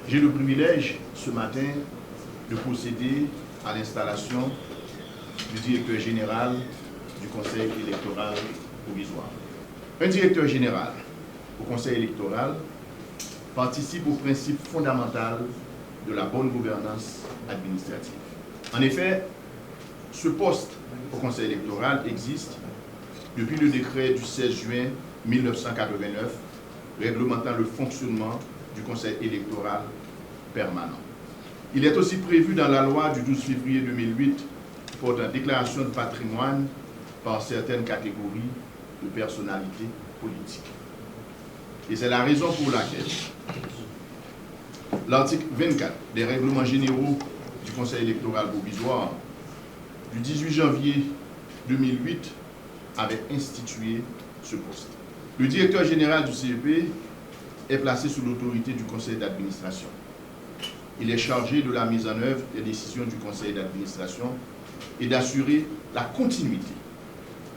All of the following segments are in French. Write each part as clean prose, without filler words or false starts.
J'ai le privilège ce matin de procéder à l'installation du directeur général du Conseil électoral provisoire. Un directeur général au Conseil électoral participe au principe fondamental de la bonne gouvernance administrative. En effet, ce poste au Conseil électoral existe depuis le décret du 16 juin 1989 réglementant le fonctionnement du Conseil électoral permanent. Il est aussi prévu dans la loi du 12 février 2008 portant déclaration de patrimoine par certaines catégories de personnalités politiques. Et c'est la raison pour laquelle l'article 24 des règlements généraux du Conseil électoral provisoire du 18 janvier 2008 avait institué ce poste. Le directeur général du CEP est placé sous l'autorité du conseil d'administration. Il est chargé de la mise en œuvre des décisions du conseil d'administration et d'assurer la continuité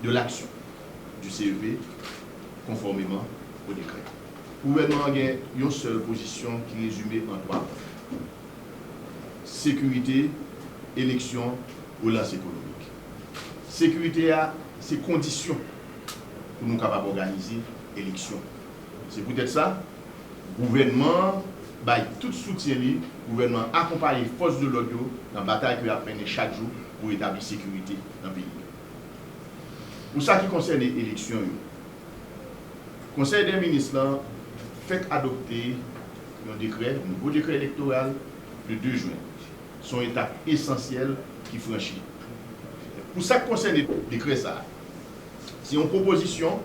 de l'action du CEP conformément au décret. Le gouvernement a une seule position qui est résumée en trois points. Sécurité, élection, relance économique. Sécurité a ses conditions pour nous capables d'organiser l'élection. C'est peut-être ça. Le gouvernement baille tout soutien, le gouvernement accompagne les forces de l'ordre dans la bataille que apprennent chaque jour pour établir la sécurité dans le pays. Pour ça qui concerne les élections, le Conseil des ministres fait adopter un nouveau décret électoral le 2 juin. C'est une étape essentielle qui franchit. Pour ça qui concerne le décret, c'est une proposition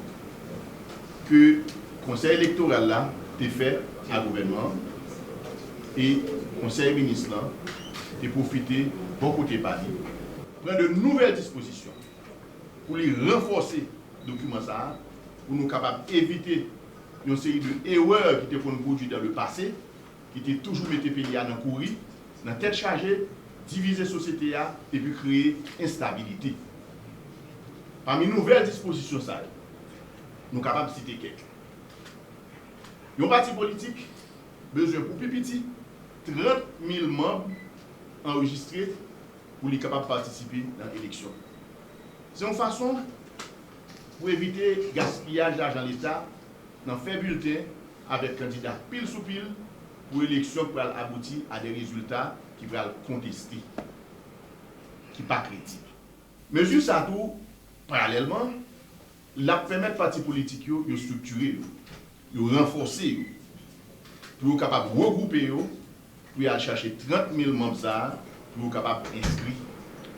que le Conseil électoral a fait à gouvernement et le Conseil des ministres a profité bon côté par lui, prendre de nouvelles dispositions pour les renforcer le document pour nous capables d'éviter une série d'erreurs qui étaient produites dans le passé, qui étaient toujours mis les pays dans le courir, dans la tête chargée, diviser la société et puis créer instabilité. Parmi les nouvelles dispositions, nous sommes capables de citer quelques. Un parti politique besoin pour plus petit 30 000 membres enregistrés pour les capables de participer dans l'élection. C'est une façon pour éviter le gaspillage d'argent de l'État dans faire bulletin avec candidat pile sous pile pour l'élection pour aboutir à des résultats qui vont contester, qui ne sont pas crédibles. Mesure ça tout, parallèlement, la permettre aux partis politiques de structurer, de renforcer, pour être capable de regrouper, pour aller chercher 30 000 membres pour être capable d'inscrire.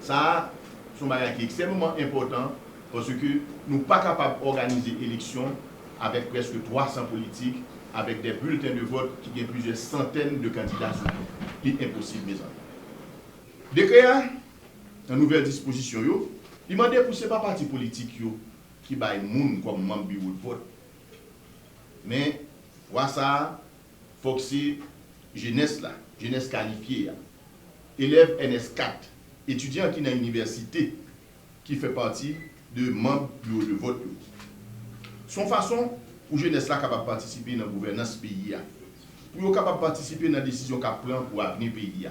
Ça, c'est un bagage qui est extrêmement important parce que nous ne sommes pas capables d'organiser l'élection avec presque 300 politiques, avec des bulletins de vote qui ont plusieurs centaines de candidats. C'est impossible, mes amis. Décret, une nouvelle disposition, il m'a dit que ce n'est pas parti politique qui baille moun comme membre du bureau de vote. Mais, voilà ça, il faut que c'est jeunesse là, jeunesse qualifiée, élève NS4, étudiant qui est dans l'université, qui fait partie de membres du bureau de vote. Son façon pour jeunesse là capable de participer dans la gouvernance pays, pour être capable de participer dans la décision qu'elle prend pour l'avenir pays.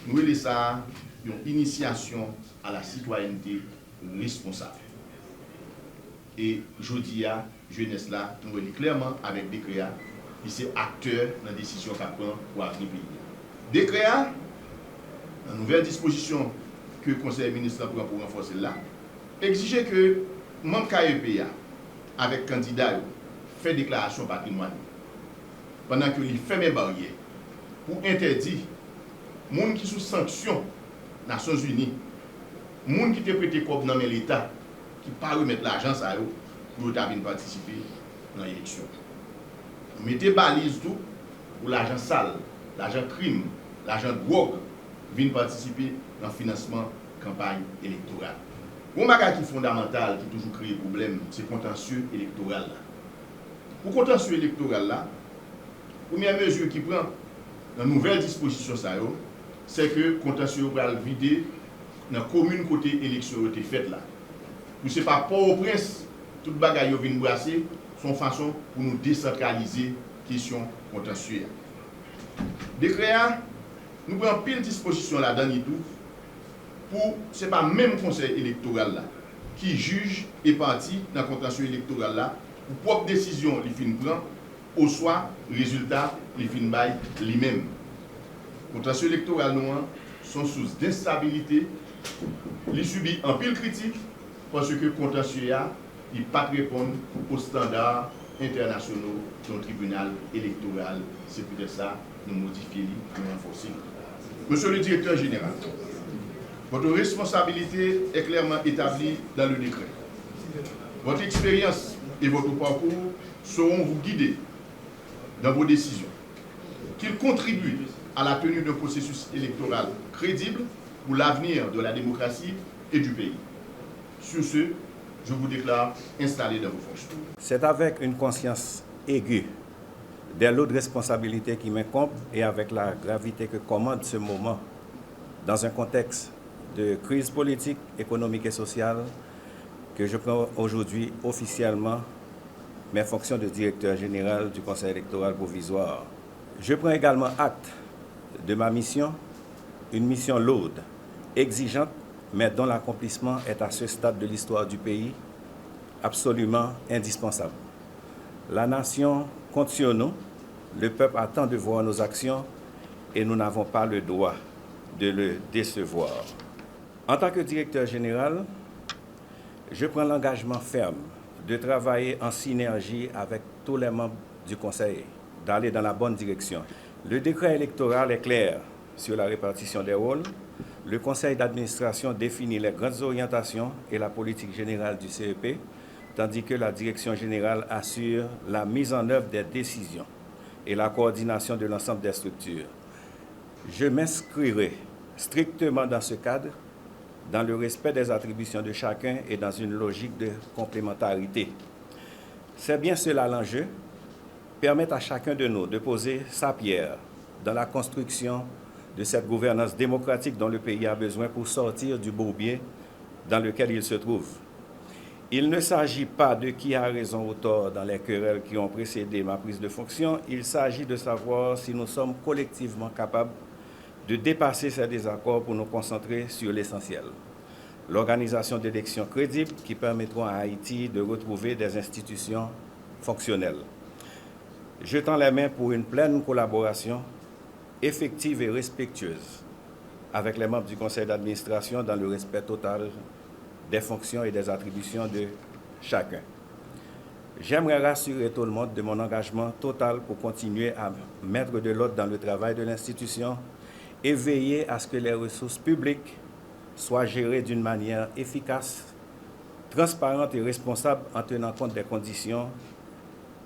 Nous avons ça une initiation à la citoyenneté responsable. Et je dis à jeunesse là, nous voyons clairement avec décret, qui c'est acteur dans la décision qu'elle prend pour l'avenir pays. Décret, la nouvelle disposition que le Conseil des ministres prend pour renforcer là, exiger que le membre KEP avec candidat fait déclaration de patrimoine pendant que il fait mes barrières pour interdire les gens qui sont sous sanction des Nations Unies, les gens qui ont prêté comme dans l'État, qui ne pas remettre l'argent pour participer dans l'élection. Mettez balise tout pour l'argent sale, l'argent crime, l'argent drogue, viennent participer dans le financement de la campagne électorale. Un bagage qui est fondamental, qui toujours crée problème, c'est le contentieux électoral. Pour le contentieux électoral, la première mesure qui prend dans la nouvelle disposition, c'est que le contentieux va vider dans la commune côté élection qui a été faite là. Ce n'est pas Port-au-Prince, tout le bagage qui vient brasser, son façon pour nous décentraliser la question contentieuse. Décret, nous prenons pile disposition là-dedans et tout, pour, ce n'est pas le même conseil électoral là, qui juge et parti dans le contentieux électoral là, pour propre décision, les fin prend, au soit, résultat, les fin bail lui-même. Contentieux électoral noir sont sous d'instabilité, ils subissent un pile critique, parce que le contentieux il pas répondre aux standards internationaux du tribunal électoral. C'est peut-être ça, nous modifier, nous renforcer. Monsieur le directeur général, votre responsabilité est clairement établie dans le décret. Votre expérience et votre parcours sauront vous guider dans vos décisions. Qu'ils contribuent à la tenue d'un processus électoral crédible pour l'avenir de la démocratie et du pays. Sur ce, je vous déclare installé dans vos fonctions. C'est avec une conscience aiguë des lots de responsabilités qui m'incombent et avec la gravité que commande ce moment dans un contexte de crise politique, économique et sociale que je prends aujourd'hui officiellement mes fonctions de directeur général du Conseil électoral provisoire. Je prends également acte de ma mission, une mission lourde, exigeante, mais dont l'accomplissement est à ce stade de l'histoire du pays absolument indispensable. La nation compte sur nous, le peuple attend de voir nos actions et nous n'avons pas le droit de le décevoir. En tant que directeur général, je prends l'engagement ferme de travailler en synergie avec tous les membres du Conseil, d'aller dans la bonne direction. Le décret électoral est clair sur la répartition des rôles. Le Conseil d'administration définit les grandes orientations et la politique générale du CEP, tandis que la direction générale assure la mise en œuvre des décisions et la coordination de l'ensemble des structures. Je m'inscrirai strictement dans ce cadre, dans le respect des attributions de chacun et dans une logique de complémentarité. C'est bien cela l'enjeu, permettre à chacun de nous de poser sa pierre dans la construction de cette gouvernance démocratique dont le pays a besoin pour sortir du bourbier dans lequel il se trouve. Il ne s'agit pas de qui a raison ou tort dans les querelles qui ont précédé ma prise de fonction, il s'agit de savoir si nous sommes collectivement capables de dépasser ces désaccords pour nous concentrer sur l'essentiel. L'organisation d'élections crédibles qui permettront à Haïti de retrouver des institutions fonctionnelles. Je tends les mains pour une pleine collaboration effective et respectueuse avec les membres du conseil d'administration dans le respect total des fonctions et des attributions de chacun. J'aimerais rassurer tout le monde de mon engagement total pour continuer à mettre de l'ordre dans le travail de l'institution et veiller à ce que les ressources publiques soient gérées d'une manière efficace, transparente et responsable en tenant compte des conditions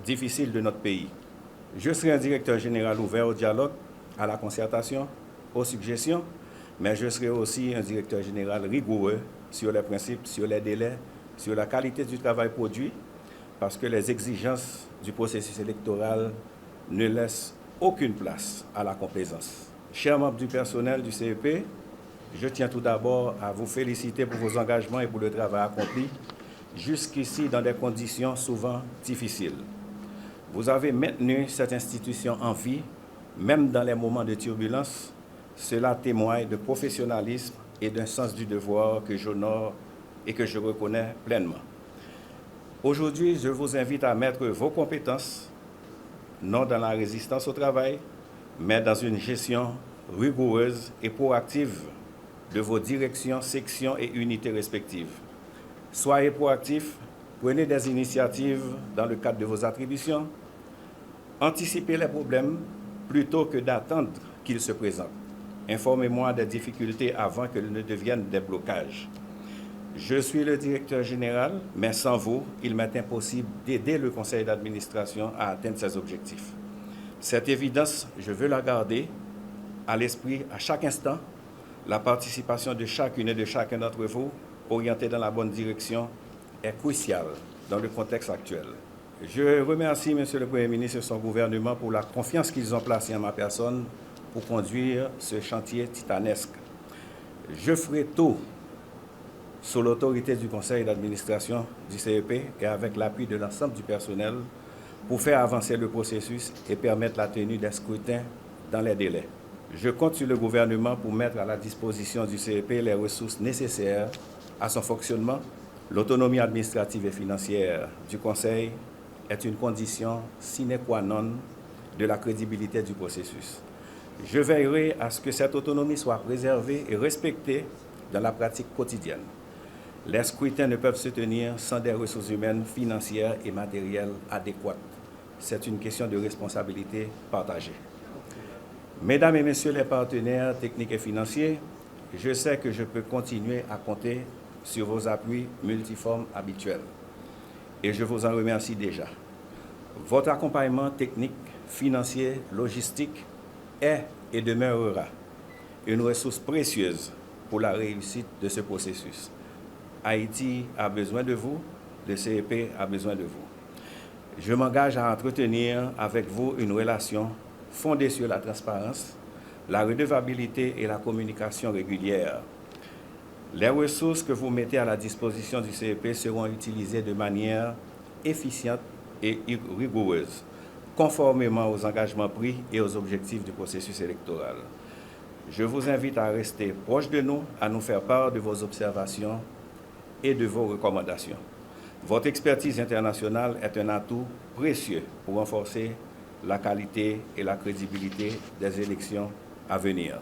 difficiles de notre pays. Je serai un directeur général ouvert au dialogue, à la concertation, aux suggestions, mais je serai aussi un directeur général rigoureux sur les principes, sur les délais, sur la qualité du travail produit, parce que les exigences du processus électoral ne laissent aucune place à la complaisance. Chers membres du personnel du CEP, je tiens tout d'abord à vous féliciter pour vos engagements et pour le travail accompli, jusqu'ici dans des conditions souvent difficiles. Vous avez maintenu cette institution en vie, même dans les moments de turbulence. Cela témoigne de professionnalisme et d'un sens du devoir que j'honore et que je reconnais pleinement. Aujourd'hui, je vous invite à mettre vos compétences, non dans la résistance au travail, mais dans une gestion rigoureuse et proactive de vos directions, sections et unités respectives. Soyez proactifs, prenez des initiatives dans le cadre de vos attributions, anticipez les problèmes plutôt que d'attendre qu'ils se présentent. Informez-moi des difficultés avant qu'elles ne deviennent des blocages. Je suis le directeur général, mais sans vous, il m'est impossible d'aider le conseil d'administration à atteindre ses objectifs. Cette évidence, je veux la garder à l'esprit à chaque instant. La participation de chacune et de chacun d'entre vous, orientée dans la bonne direction, est cruciale dans le contexte actuel. Je remercie M. le Premier ministre et son gouvernement pour la confiance qu'ils ont placée en ma personne pour conduire ce chantier titanesque. Je ferai tout sous l'autorité du conseil d'administration du CEP et avec l'appui de l'ensemble du personnel pour faire avancer le processus et permettre la tenue des scrutins dans les délais. Je compte sur le gouvernement pour mettre à la disposition du CEP les ressources nécessaires à son fonctionnement. L'autonomie administrative et financière du Conseil est une condition sine qua non de la crédibilité du processus. Je veillerai à ce que cette autonomie soit préservée et respectée dans la pratique quotidienne. Les scrutins ne peuvent se tenir sans des ressources humaines, financières et matérielles adéquates. C'est une question de responsabilité partagée. Mesdames et messieurs les partenaires techniques et financiers, je sais que je peux continuer à compter sur vos appuis multiformes habituels. Et je vous en remercie déjà. Votre accompagnement technique, financier, logistique est et demeurera une ressource précieuse pour la réussite de ce processus. Haïti a besoin de vous, le CEP a besoin de vous. Je m'engage à entretenir avec vous une relation fondée sur la transparence, la redevabilité et la communication régulière. Les ressources que vous mettez à la disposition du CEP seront utilisées de manière efficiente et rigoureuse, conformément aux engagements pris et aux objectifs du processus électoral. Je vous invite à rester proche de nous, à nous faire part de vos observations et de vos recommandations. Votre expertise internationale est un atout précieux pour renforcer la qualité et la crédibilité des élections à venir.